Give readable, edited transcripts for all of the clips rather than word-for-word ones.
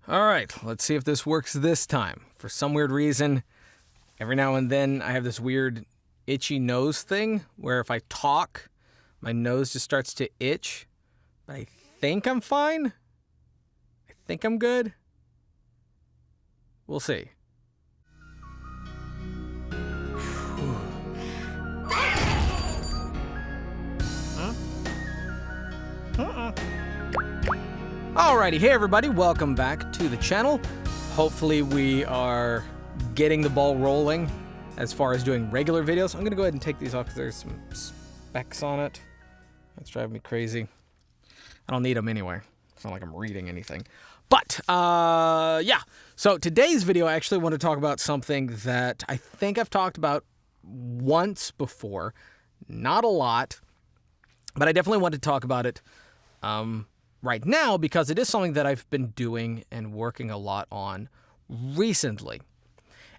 All right, let's see if this works this time. For some weird reason, every now and then I have this weird itchy nose thing where if I talk, my nose just starts to itch. But I think I'm fine. I think I'm good. We'll see. Alrighty, hey everybody, welcome back to the channel. Hopefully we are getting the ball rolling as far as doing regular videos. I'm gonna go ahead and take these off because there's some specs on it. That's driving me crazy. I don't need them anyway. It's not like I'm reading anything. But, yeah. So today's video, I actually want to talk about something that I think I've talked about once before. Not a lot, but I definitely want to talk about it right now because it is something that I've been doing and working a lot on recently.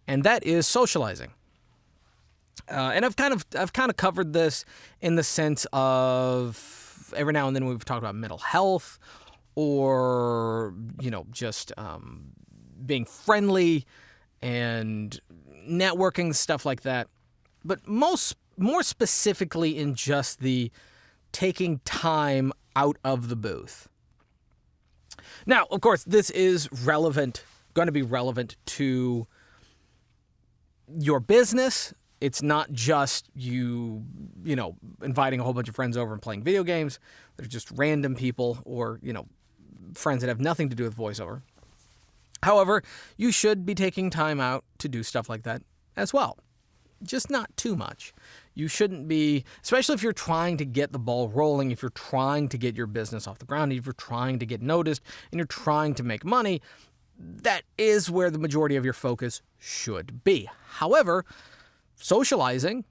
And that is socializing. And I've kind of covered this in the sense of every now and then we've talked about mental health or, you know, just being friendly and networking, stuff like that. But more specifically in just the taking time out of the booth. Now, of course, this is going to be relevant to your business. It's not just you know, inviting a whole bunch of friends over and playing video games. They're just random people or, you know, friends that have nothing to do with voiceover. However, you should be taking time out to do stuff like that as well. Just not too much. You shouldn't be, especially if you're trying to get the ball rolling, if you're trying to get your business off the ground, if you're trying to get noticed, and you're trying to make money, that is where the majority of your focus should be. However, socializing,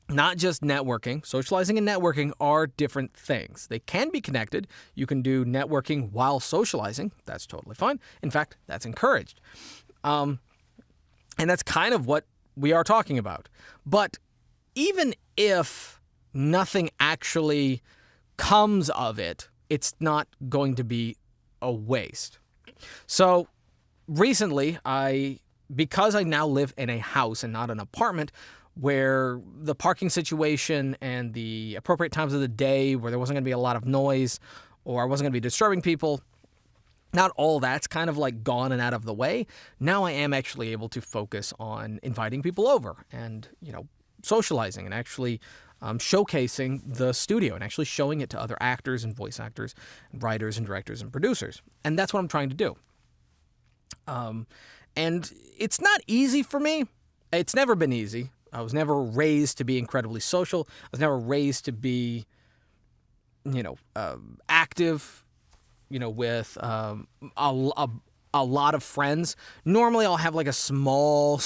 not just networking, socializing and networking are different things. They can be connected. You can do networking while socializing. That's totally fine. In fact, that's encouraged. And that's kind of what we are talking about. But even if nothing actually comes of it, it's not going to be a waste. So recently, because I now live in a house and not an apartment, where the parking situation and the appropriate times of the day where there wasn't going to be a lot of noise or I wasn't going to be disturbing people, not all that's kind of like gone and out of the way. Now I am actually able to focus on inviting people over and, you know, socializing and actually showcasing the studio and actually showing it to other actors and voice actors and writers and directors and producers. And that's what I'm trying to do. And it's not easy for me. It's never been easy. I was never raised to be incredibly social. I was never raised to be, you know, active, you know, with a lot of friends. Normally I'll have like a small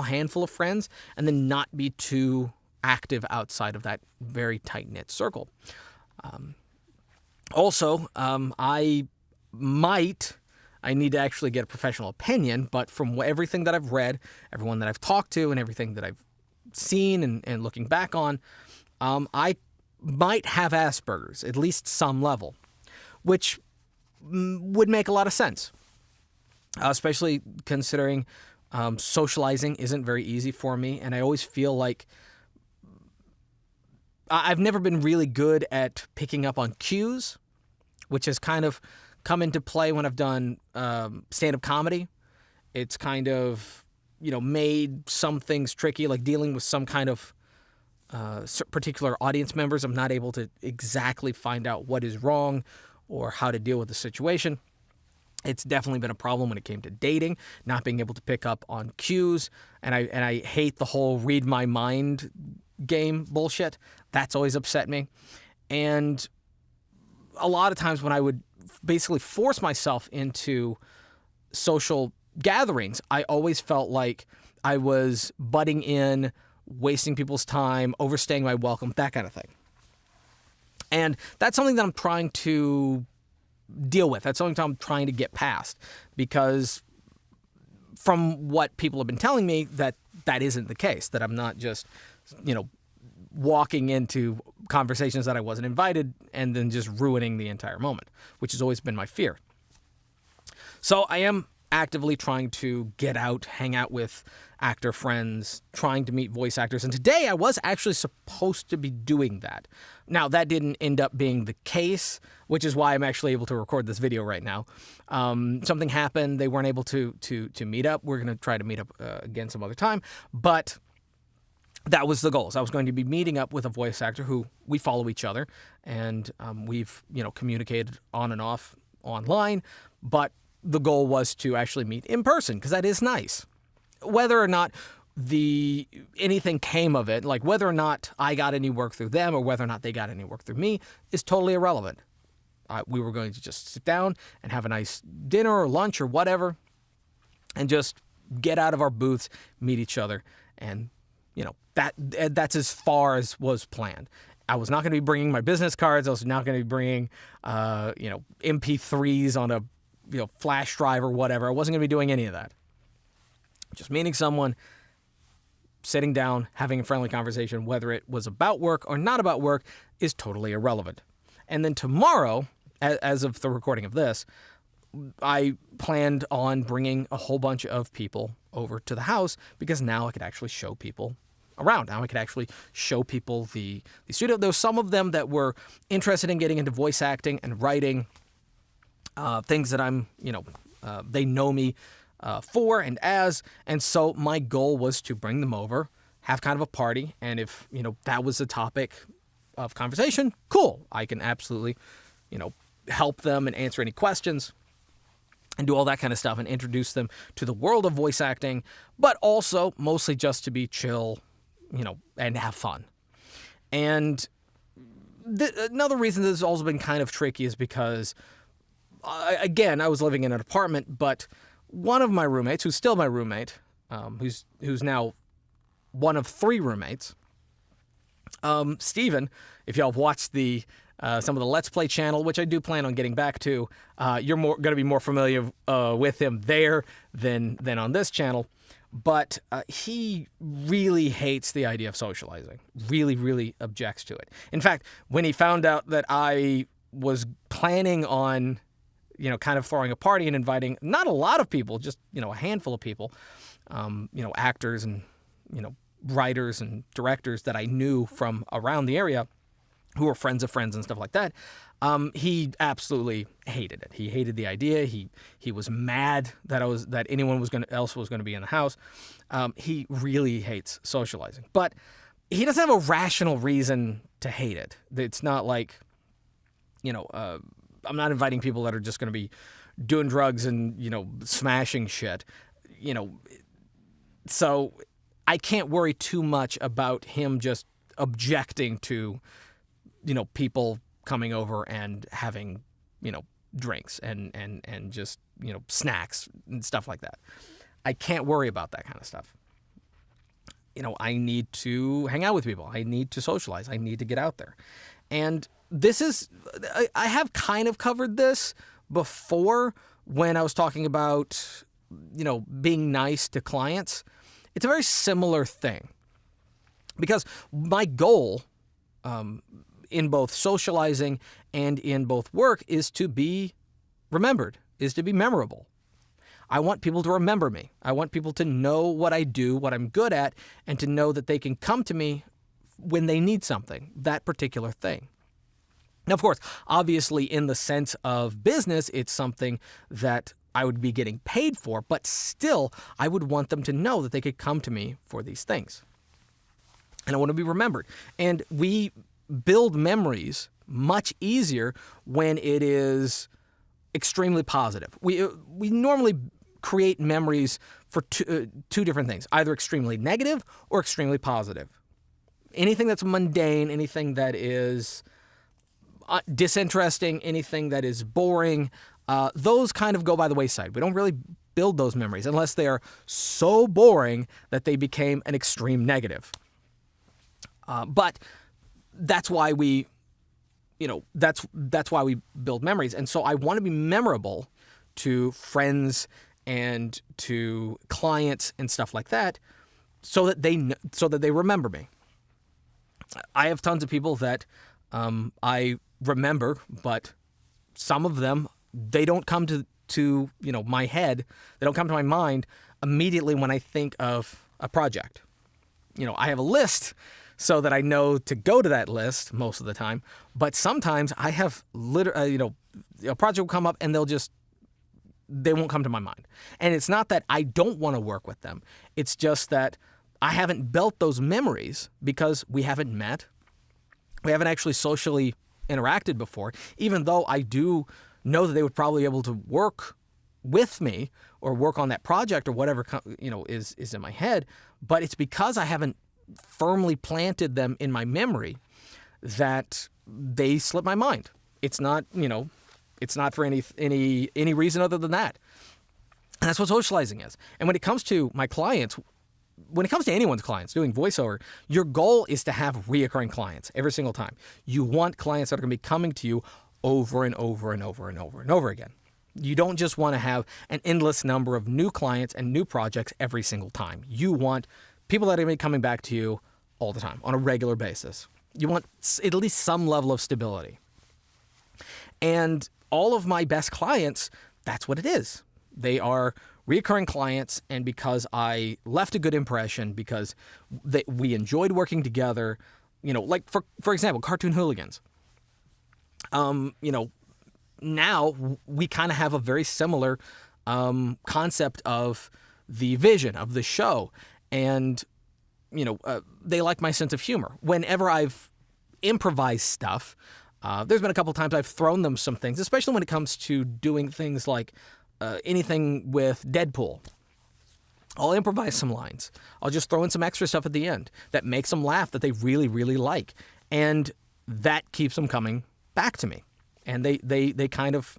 handful of friends and then not be too active outside of that very tight-knit circle. Also, I need to actually get a professional opinion, but from everything that I've read, everyone that I've talked to, and everything that I've seen and looking back on, I might have Asperger's, at least some level, which would make a lot of sense, especially considering socializing isn't very easy for me, and I always feel like I've never been really good at picking up on cues, which has kind of come into play when I've done stand-up comedy. It's kind of, you know, made some things tricky, like dealing with some kind of particular audience members. I'm not able to exactly find out what is wrong or how to deal with the situation. It's definitely been a problem when it came to dating, not being able to pick up on cues, and I hate the whole read my mind game bullshit. That's always upset me. And a lot of times when I would basically force myself into social gatherings, I always felt like I was butting in, wasting people's time, overstaying my welcome, that kind of thing. And that's something that I'm trying to deal with. That's something I'm trying to get past, because from what people have been telling me, that isn't the case, that I'm not just, you know, walking into conversations that I wasn't invited and then just ruining the entire moment, which has always been my fear. So I am actively trying to get out, hang out with actor friends, trying to meet voice actors. And today I was actually supposed to be doing that. Now, that didn't end up being the case, which is why I'm actually able to record this video right now. Something happened. They weren't able to meet up. We're going to try to meet up again some other time. But that was the goal. So I was going to be meeting up with a voice actor who we follow each other. And we've, communicated on and off online. But the goal was to actually meet in person, because that is nice. Whether or not anything came of it, like whether or not I got any work through them or whether or not they got any work through me, is totally irrelevant. We were going to just sit down and have a nice dinner or lunch or whatever, and just get out of our booths, meet each other, and that's as far as was planned. I was not going to be bringing my business cards. I was not going to be bringing MP3s on a flash drive or whatever. I wasn't going to be doing any of that. Just meeting someone, sitting down, having a friendly conversation, whether it was about work or not about work, is totally irrelevant. And then tomorrow, as of the recording of this, I planned on bringing a whole bunch of people over to the house, because now I could actually show people around. Now I could actually show people the studio. There were some of them that were interested in getting into voice acting and writing, things that I'm, they know me for and as. And so my goal was to bring them over, have kind of a party. And if, that was a topic of conversation, cool. I can absolutely, help them and answer any questions and do all that kind of stuff and introduce them to the world of voice acting, but also mostly just to be chill, and have fun. And another reason this has also been kind of tricky is because, again, I was living in an apartment, but one of my roommates, who's still my roommate, who's now one of 3 roommates, Steven, if y'all have watched some of the Let's Play channel, which I do plan on getting back to, you're going to be more familiar with him there than on this channel. But he really hates the idea of socializing, really, really objects to it. In fact, when he found out that I was planning on, kind of throwing a party and inviting not a lot of people, just, a handful of people, actors and, writers and directors that I knew from around the area who were friends of friends and stuff like that, he absolutely hated it. He hated the idea. He was mad that anyone else was going to be in the house. He really hates socializing, but he doesn't have a rational reason to hate it. It's not like, I'm not inviting people that are just going to be doing drugs and, smashing shit, so I can't worry too much about him just objecting to, people coming over and having, drinks and just, snacks and stuff like that. I can't worry about that kind of stuff. I need to hang out with people. I need to socialize. I need to get out there. And I have kind of covered this before when I was talking about, being nice to clients. It's a very similar thing, because my goal, in both socializing and in both work, is to be remembered, is to be memorable. I want people to remember me. I want people to know what I do, what I'm good at, and to know that they can come to me when they need something, that particular thing. Now, of course, obviously in the sense of business, it's something that I would be getting paid for, but still, I would want them to know that they could come to me for these things. And I want to be remembered. And we build memories much easier when it is extremely positive. We normally create memories for two different things, either extremely negative or extremely positive. Anything that's mundane, anything that is disinteresting, anything that is boring, those kind of go by the wayside. We don't really build those memories unless they are so boring that they became an extreme negative. But that's why we, that's why we build memories. And so I want to be memorable to friends and to clients and stuff like that, so that they remember me. I have tons of people that I remember, but some of them, they don't come to to, my head. They don't come to my mind immediately when I think of a project. I have a list so that I know to go to that list most of the time. But sometimes I have a project will come up and they won't come to my mind. And it's not that I don't want to work with them. It's just that I haven't built those memories because we haven't met. We haven't actually socially interacted before, even though I do know that they would probably be able to work with me or work on that project or whatever, is in my head. But it's because I haven't firmly planted them in my memory that they slip my mind. It's not, it's not for any reason other than that. And that's what socializing is. And when it comes to my clients, when it comes to anyone's clients doing voiceover, your goal is to have reoccurring clients every single time. You want clients that are going to be coming to you over and over and over and over and over again. You don't just want to have an endless number of new clients and new projects every single time. You want people that are going to be coming back to you all the time on a regular basis. You want at least some level of stability. And all of my best clients, that's what it is. They are recurring clients, and because I left a good impression, because we enjoyed working together, like for example, Cartoon Hooligans. Now we kind of have a very similar concept of the vision of the show, and they like my sense of humor. Whenever I've improvised stuff, there's been a couple times I've thrown them some things, especially when it comes to doing things like anything with Deadpool. I'll improvise some lines. I'll just throw in some extra stuff at the end that makes them laugh, that they really, really like. And that keeps them coming back to me. And they kind of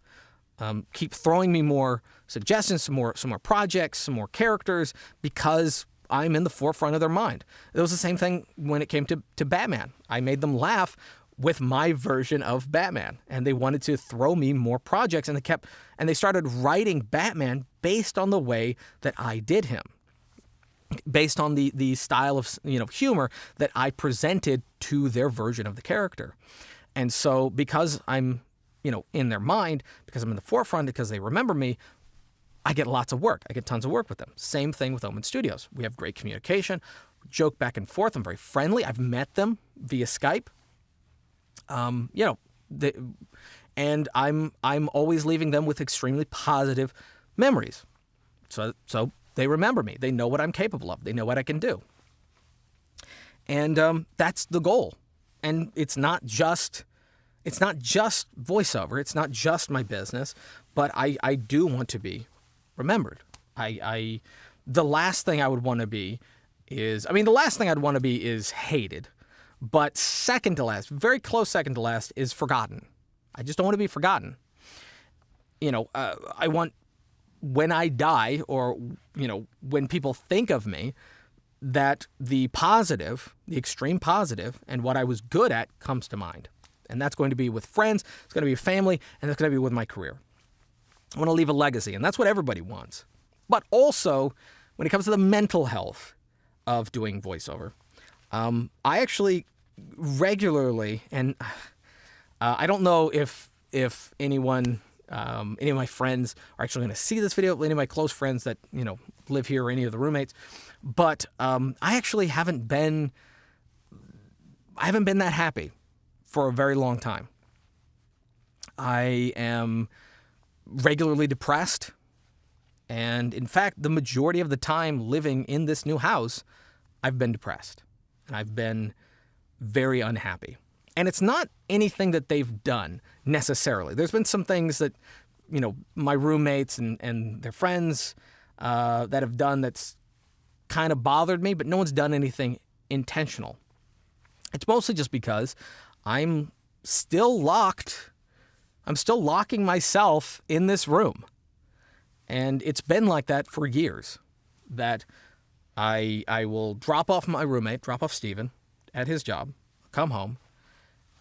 keep throwing me more suggestions, some more projects, some more characters, because I'm in the forefront of their mind. It was the same thing when it came to Batman. I made them laugh with my version of Batman, and they wanted to throw me more projects, and they started writing Batman based on the way that I did him, based on the style of humor that I presented to their version of the character. And so because I'm in their mind, because I'm in the forefront, because they remember me, I get lots of work. I get tons of work with them. Same thing with Omen Studios. We have great communication, joke back and forth. I'm very friendly. I've met them via Skype. And I'm always leaving them with extremely positive memories. So they remember me. They know what I'm capable of. They know what I can do. And that's the goal. And it's not just voiceover. It's not just my business, but I do want to be remembered. The last thing I would want to be is hated. But second to last, very close second to last, is forgotten. I just don't want to be forgotten. I want, when I die, or, when people think of me, that the positive, the extreme positive, and what I was good at comes to mind. And that's going to be with friends, it's going to be family, and it's going to be with my career. I want to leave a legacy, and that's what everybody wants. But also, when it comes to the mental health of doing voiceover, I actually regularly, and I don't know if anyone, any of my friends are actually going to see this video, any of my close friends that, live here, or any of the roommates, but I actually haven't been that happy for a very long time. I am regularly depressed, and in fact, the majority of the time living in this new house, I've been depressed, and I've been very unhappy. And it's not anything that they've done necessarily. There's been some things that, my roommates and their friends that have done that's kind of bothered me, but no one's done anything intentional. It's mostly just because I'm still locking myself in this room. And it's been like that for years, that I will drop off Steven at his job, come home,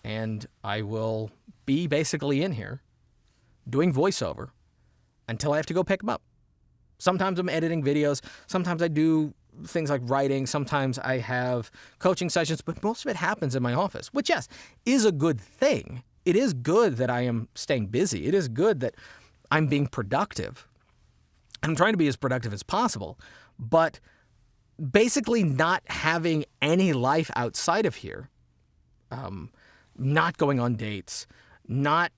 and I will be basically in here doing voiceover until I have to go pick him up. Sometimes I'm editing videos, sometimes I do things like writing, sometimes I have coaching sessions, but most of it happens in my office, which, yes, is a good thing. It is good that I am staying busy. It is good that I'm being productive. I'm trying to be as productive as possible, but basically not having any life outside of here, not going on dates, not,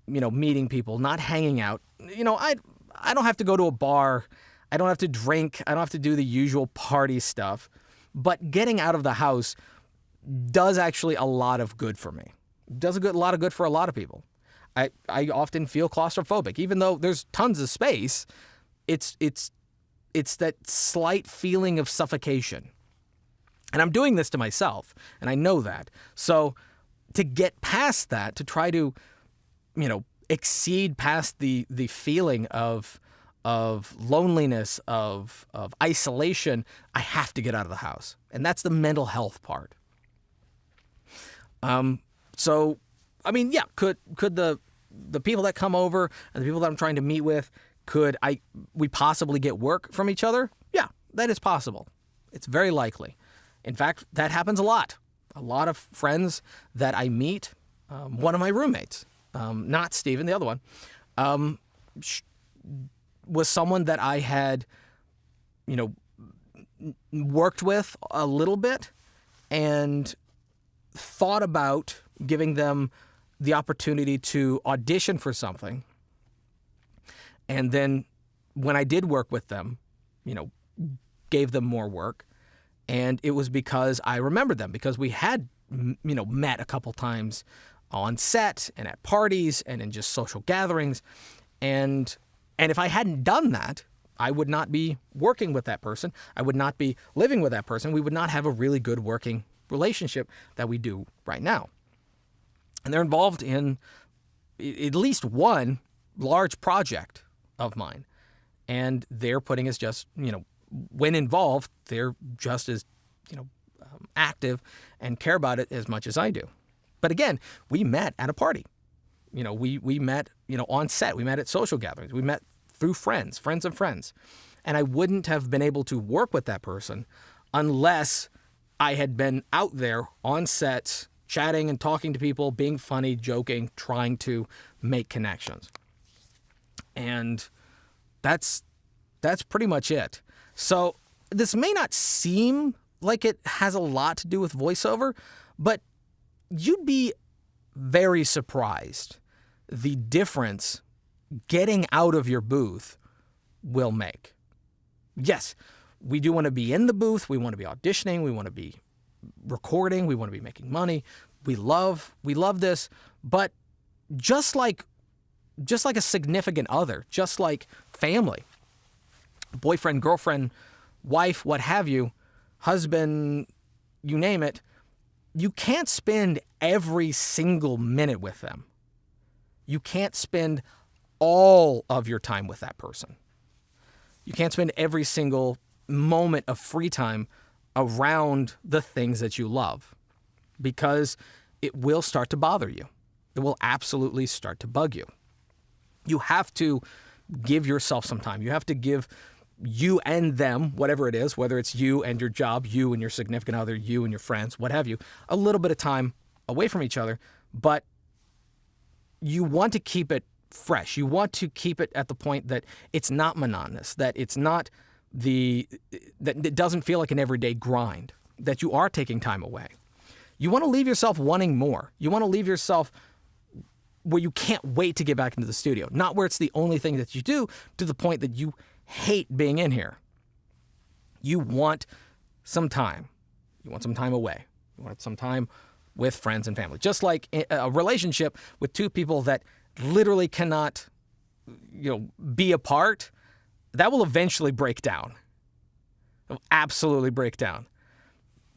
meeting people, not hanging out. I don't have to go to a bar. I don't have to drink. I don't have to do the usual party stuff. But getting out of the house does actually a lot of good for me. Does a lot of good for a lot of people. I often feel claustrophobic, even though there's tons of space. It's that slight feeling of suffocation. And I'm doing this to myself, and I know that. So to get past that, to try to, exceed past the feeling of loneliness, of isolation, I have to get out of the house. And that's the mental health part. So, could the people that come over and the people that I'm trying to meet with, could we possibly get work from each other? Yeah, that is possible. It's very likely. In fact, that happens a lot. A lot of friends that I meet, one of my roommates, not Steven, the other one, was someone that I had, worked with a little bit and thought about giving them the opportunity to audition for something. And then when I did work with them, gave them more work. And it was because I remembered them, because we had, met a couple times on set and at parties and in just social gatherings. And if I hadn't done that, I would not be working with that person. I would not be living with that person. We would not have a really good working relationship that we do right now. And they're involved in at least one large project of mine. And they're putting us just, when involved, they're just as, active and care about it as much as I do. But again, we met at a party. We met, on set. We met at social gatherings. We met through friends of friends. And I wouldn't have been able to work with that person unless I had been out there on set, chatting and talking to people, being funny, joking, trying to make connections. And that's pretty much it. So this may not seem like it has a lot to do with voiceover, but you'd be very surprised the difference getting out of your booth will make. Yes, we do want to be in the booth. We want to be auditioning. We want to be recording. We want to be making money. We love this. But just like a significant other, just like family, boyfriend, girlfriend, wife, what have you, husband, you name it, you can't spend every single minute with them. You can't spend all of your time with that person. You can't spend every single moment of free time around the things that you love, because it will start to bother you. It will absolutely start to bug you. You have to give yourself some time. You have to give you and them, whatever it is, whether it's you and your job, you and your significant other, you and your friends, what have you, a little bit of time away from each other. But you want to keep it fresh. You want to keep it at the point that it's not monotonous, that it's not that it doesn't feel like an everyday grind, that you are taking time away. You want to leave yourself wanting more. You want to leave yourself where you can't wait to get back into the studio, not where it's the only thing that you do, to the point that you hate being in here. You want some time. You want some time away. You want some time with friends and family. Just like a relationship with two people that literally cannot, be apart, that will eventually break down. It will absolutely break down.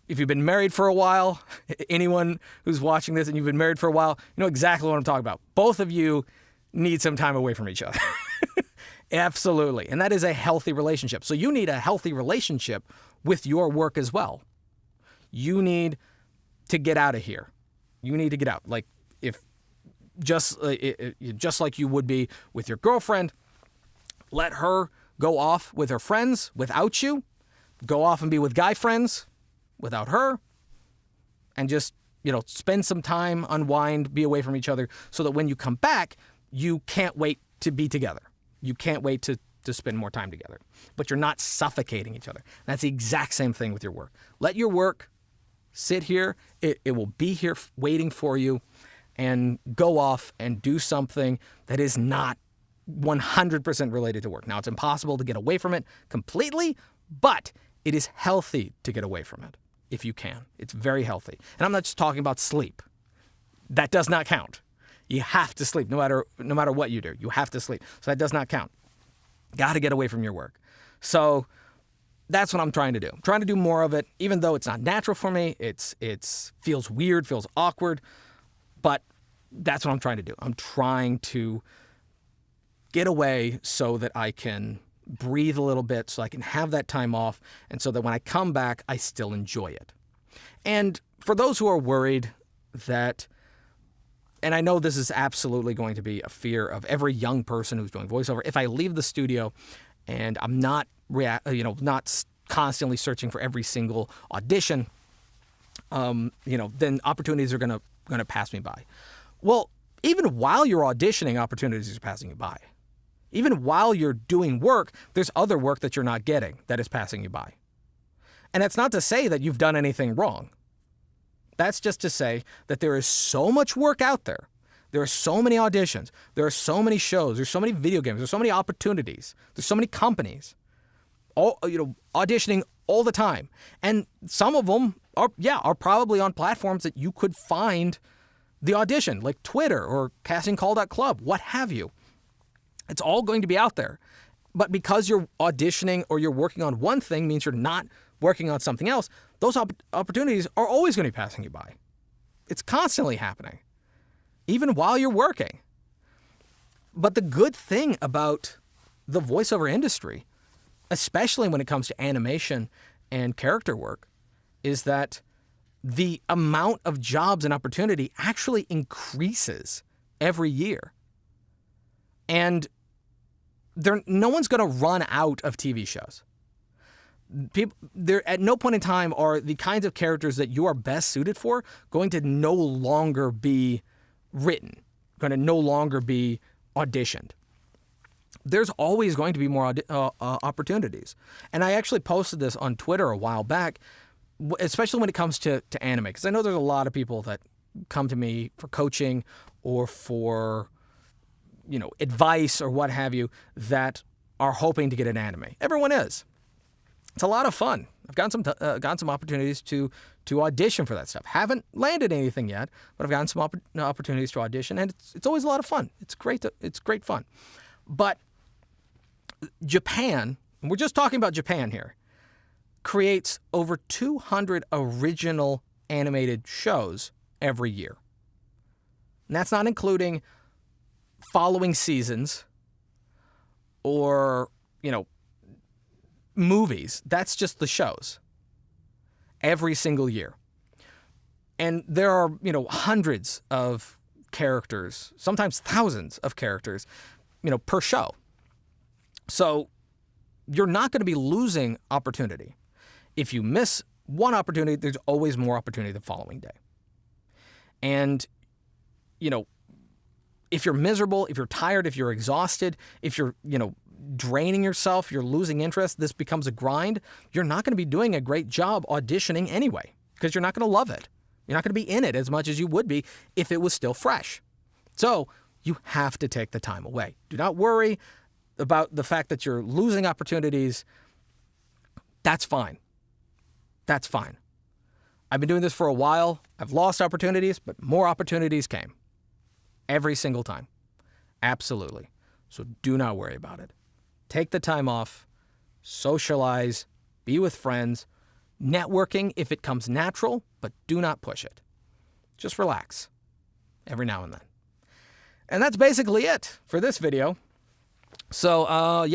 If you've been married for a while, anyone who's watching this and you've been married for a while, you know exactly what I'm talking about. Both of you need some time away from each other. Absolutely. And that is a healthy relationship. So you need a healthy relationship with your work as well. You need to get out of here. You need to get out. Like just like you would be with your girlfriend, let her go off with her friends without you. Go off and be with guy friends without her. And just, spend some time, unwind, be away from each other, so that when you come back, you can't wait to be together. You can't wait to spend more time together. But you're not suffocating each other. That's the exact same thing with your work. Let your work sit here. It will be here waiting for you, and go off and do something that is not 100% related to work. Now, it's impossible to get away from it completely, but it is healthy to get away from it if you can. It's very healthy. And I'm not just talking about sleep. That does not count. You have to sleep no matter what you do. You have to sleep. So that does not count. Got to get away from your work. So that's what I'm trying to do. I'm trying to do more of it, even though it's not natural for me. It's feels weird, feels awkward, but that's what I'm trying to do. I'm trying to get away so that I can breathe a little bit, so I can have that time off, and so that when I come back, I still enjoy it. And for those who are worried that, and I know this is absolutely going to be a fear of every young person who's doing voiceover, if I leave the studio and I'm not constantly searching for every single audition, then opportunities are gonna pass me by. Well, even while you're auditioning, opportunities are passing you by. Even while you're doing work, there's other work that you're not getting that is passing you by. And that's not to say that you've done anything wrong. That's just to say that there is so much work out there. There are so many auditions. There are so many shows. There's so many video games. There's so many opportunities. There's so many companies, auditioning all the time. And some of them are probably on platforms that you could find the audition, like Twitter or castingcall.club, what have you. It's all going to be out there. But because you're auditioning or you're working on one thing means you're not working on something else, those opportunities are always going to be passing you by. It's constantly happening, even while you're working. But the good thing about the voiceover industry, especially when it comes to animation and character work, is that the amount of jobs and opportunity actually increases every year. And no one's going to run out of TV shows. There at no point in time are the kinds of characters that you are best suited for going to no longer be written, going to no longer be auditioned. There's always going to be more opportunities. And I actually posted this on Twitter a while back, especially when it comes to anime, because I know there's a lot of people that come to me for coaching or for advice or what have you that are hoping to get an anime. Everyone is. It's a lot of fun. I've gotten some opportunities to audition for that stuff. Haven't landed anything yet, but I've gotten some opportunities to audition, and it's always a lot of fun. It's great fun. But Japan, and we're just talking about Japan here, creates over 200 original animated shows every year. And that's not including following seasons or, movies. That's just the shows every single year. And there are, hundreds of characters, sometimes thousands of characters, per show. So you're not going to be losing opportunity. If you miss one opportunity, there's always more opportunity the following day. And, if you're miserable, if you're tired, if you're exhausted, if you're, draining yourself, you're losing interest, this becomes a grind, you're not going to be doing a great job auditioning anyway, because you're not going to love it. You're not going to be in it as much as you would be if it was still fresh. So you have to take the time away. Do not worry about the fact that you're losing opportunities. That's fine. That's fine. I've been doing this for a while. I've lost opportunities, but more opportunities came. Every single time. Absolutely. So do not worry about it. Take the time off, socialize, be with friends, networking if it comes natural, but do not push it. Just relax every now and then. And that's basically it for this video. So,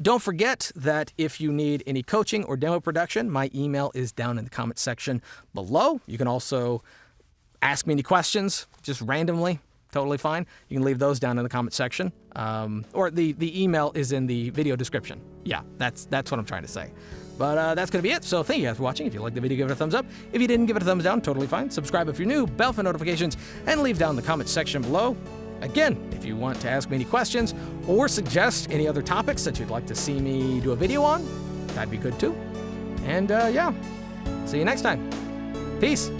don't forget that if you need any coaching or demo production, my email is down in the comment section below. You can also ask me any questions just randomly. Totally fine. You can leave those down in the comment section. Or the email is in the video description. Yeah, that's what I'm trying to say. But that's going to be it. So thank you guys for watching. If you liked the video, give it a thumbs up. If you didn't, give it a thumbs down. Totally fine. Subscribe if you're new. Bell for notifications. And leave down in the comment section below Again, if you want to ask me any questions or suggest any other topics that you'd like to see me do a video on, that'd be good too. And yeah, see you next time. Peace.